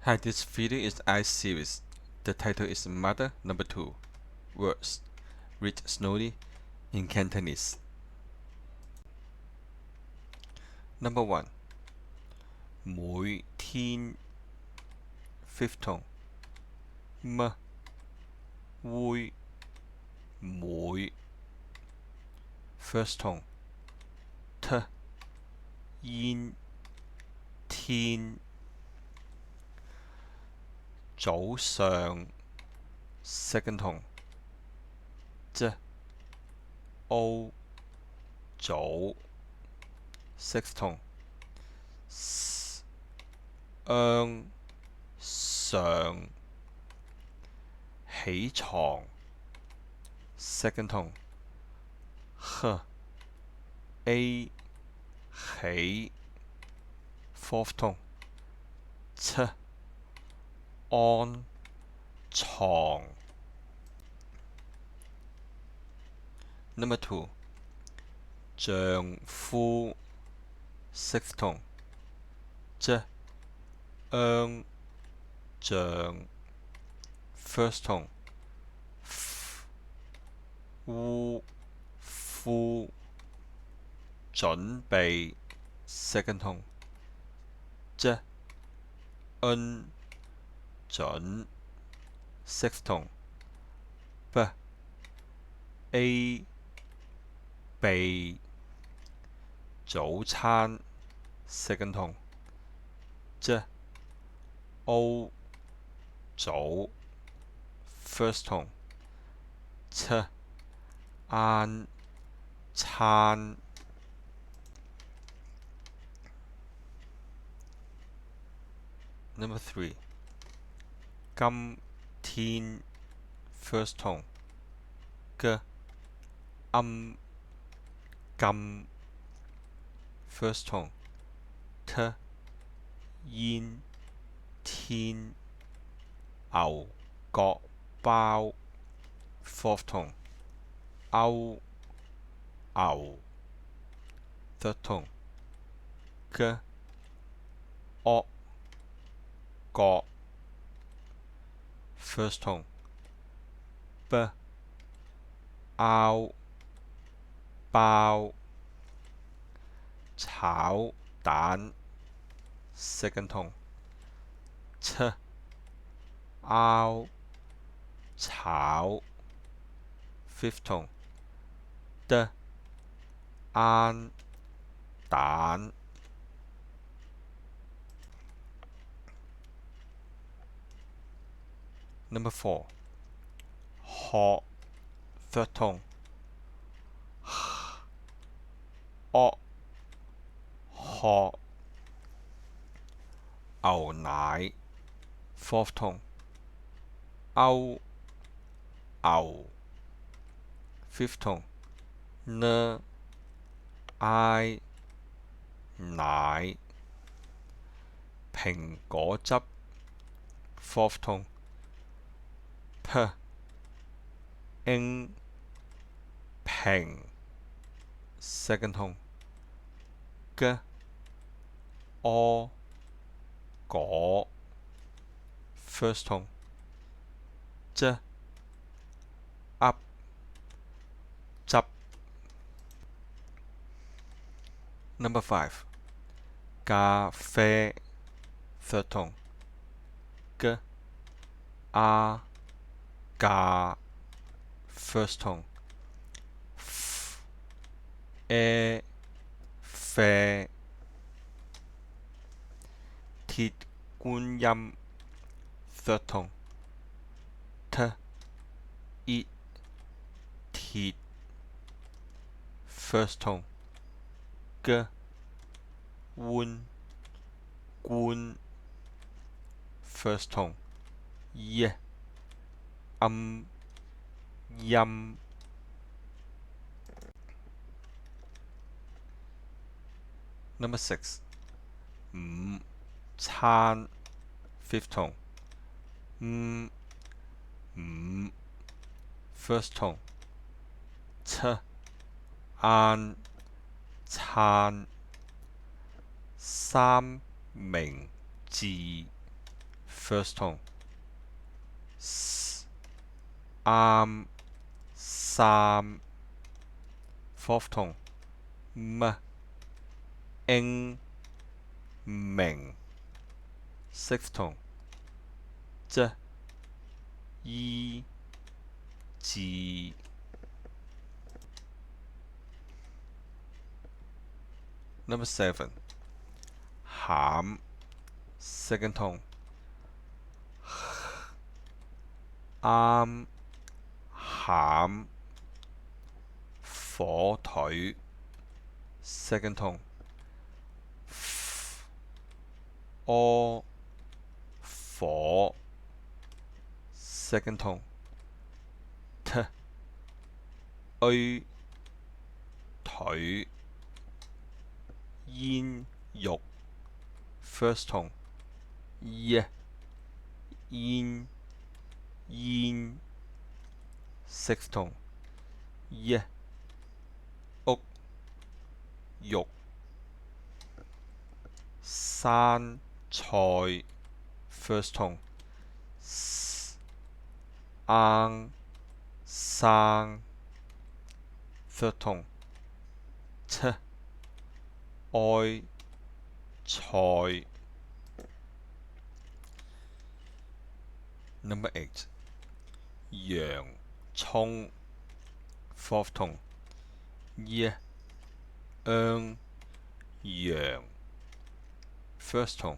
Hi, this video is I series. The title is Mother Number 2 Words. Read slowly in Cantonese. Number 1. 每天 fifth tone. 麼會每 first tone. 突然天早上 second tone. 朝早 sixth tone. 上起床 second tone. 起 fourth tone. 安床 Number 2. 丈夫 sixth tone. 像 first tone. 夫準備 second tone. 準 sixth tone. 備早餐 second tone. 早 first tone. 晏餐 Number 3. 今天 first tone. 今 first tone. 煙天牛角包 fourth tone. 牛 third tone. 惡角 first tone. 拗爆炒蛋 second tone. 拗炒 fifth tone. 晏蛋 Number 4. 學 third tone. 惡學牛奶 fourth tone. 牛 fifth tone. 嗌奶蘋果汁 fourth tone. 平 second tone. 果 first tone. 噏汁 Number 5. 咖啡 third tone. 咖 first tone. 啡鐵觀音 third tone. 鐵 first tone. 觀 first tone. 音 Number 6. 午餐 fifth tone. 午 first tone. 晏餐三明治 first tone， 啱三 fourth tone， 應明 sixth tone， 醫治。Number 7， 餡 second tone， 啱餡火腿 second tone， 柯火 second tone， 腿煙肉 first tone， 煙sixth tone， 屋肉生菜 first tone， 啱生 third tone， 愛菜。Number 8， 洋葱 fourth tone， 洋 first tone，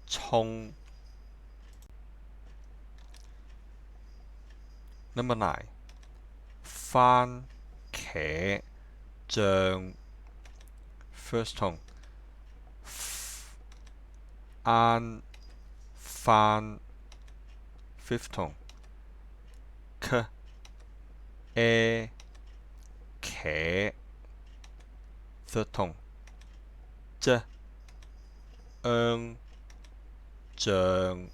葱。Number 9， 番茄醬 first tone， 啱番 fifth tone， 茄 third tone， 薑醬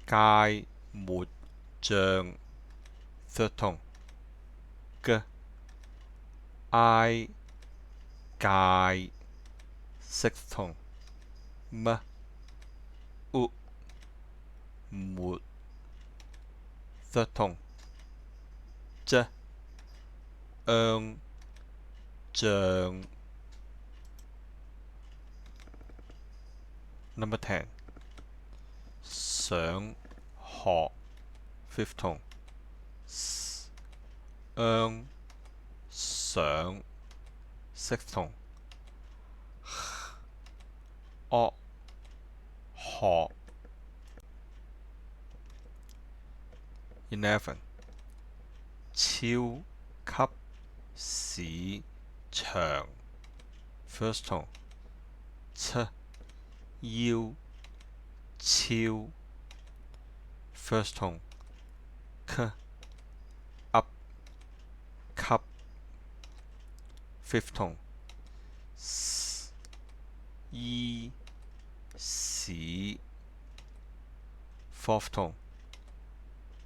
芥末醬 third tone， 挨芥 sixth tone， 末 third tone， 醬 Number 10， 上學 fifth tone， 上 sixth tone， 惡學 11， 超級市場 first tone， 要超 first tone， 噏吸 fifth tone， 醫屎 fourth tone，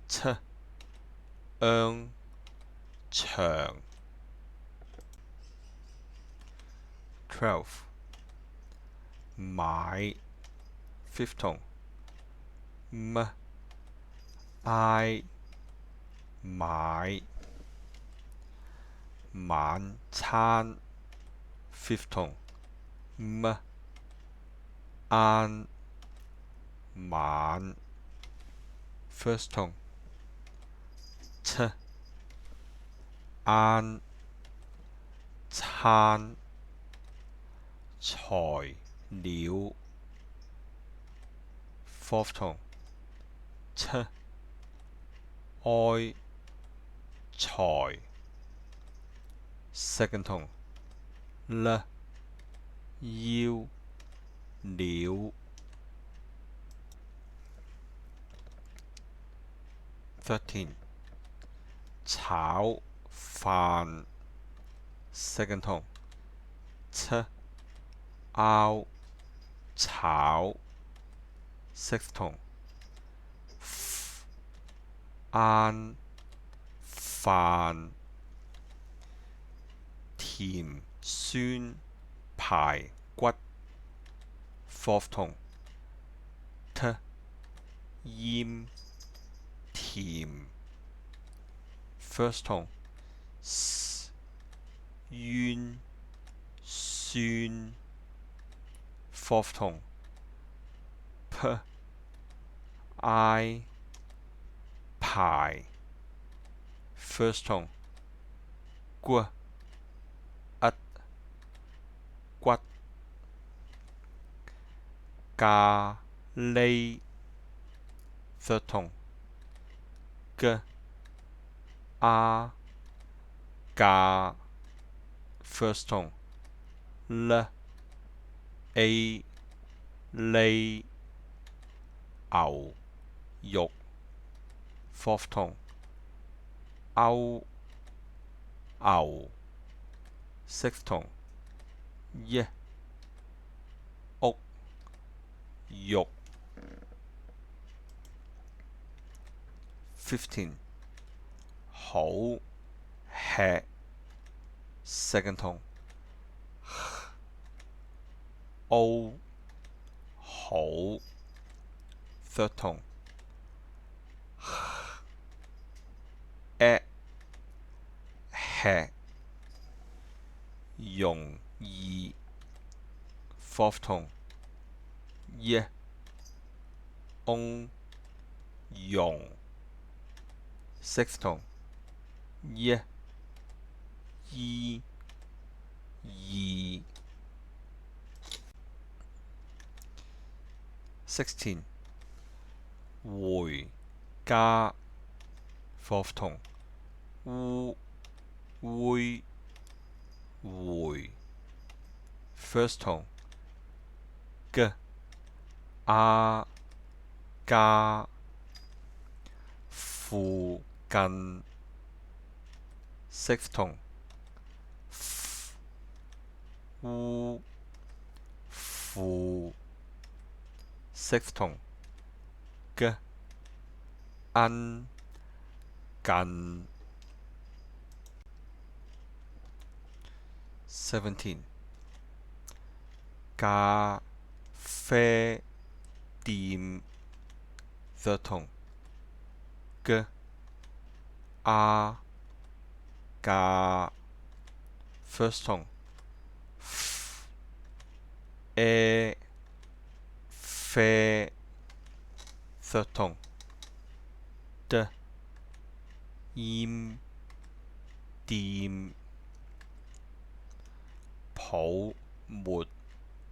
長 12， 買 fifth tone， 嗌買晚餐 fifth tone， 晏晚 first tone， 晏餐材料 fourth tone， 愛財 second tone， 要料 13， 炒飯 second tone， 拗炒 sixth tone， 晏飯甜酸排骨 fourth tone t 厭甜 first tone s 冤酸 fourth tone p I 排 first tone 骨 骨咖喱 third tone g 架 first tone l a 呢牛肉 fourth tone 勾牛 sixth tone 一屋肉 15好吃 second tone O 好 third tone吃容易 fourth tone 一翁容 sixth tone 一易 16回家 fourth tone 會回 first tone 家附近 sixth tone 負 sixth tone 近 17咖啡店 third tone 架 first tone 啡 third tone 厭店泡沫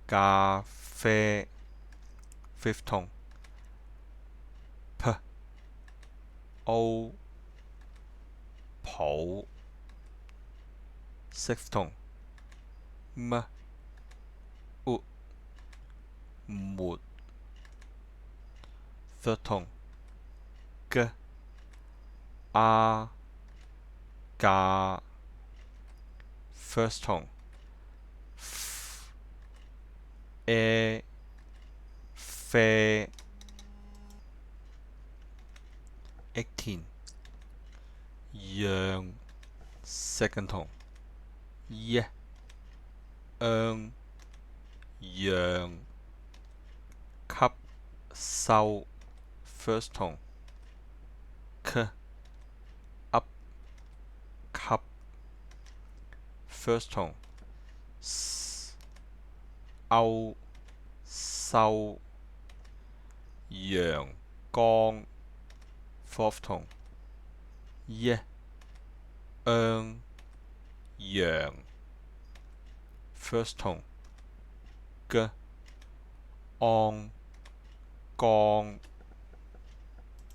咖啡 fifth tone泡 sixth tone 沒 third tone 架 first tone 啡 18樣 second tone 樣樣吸收 first tone 吸 first tone 歐收陽光 fourth tone 陽 first tone 安江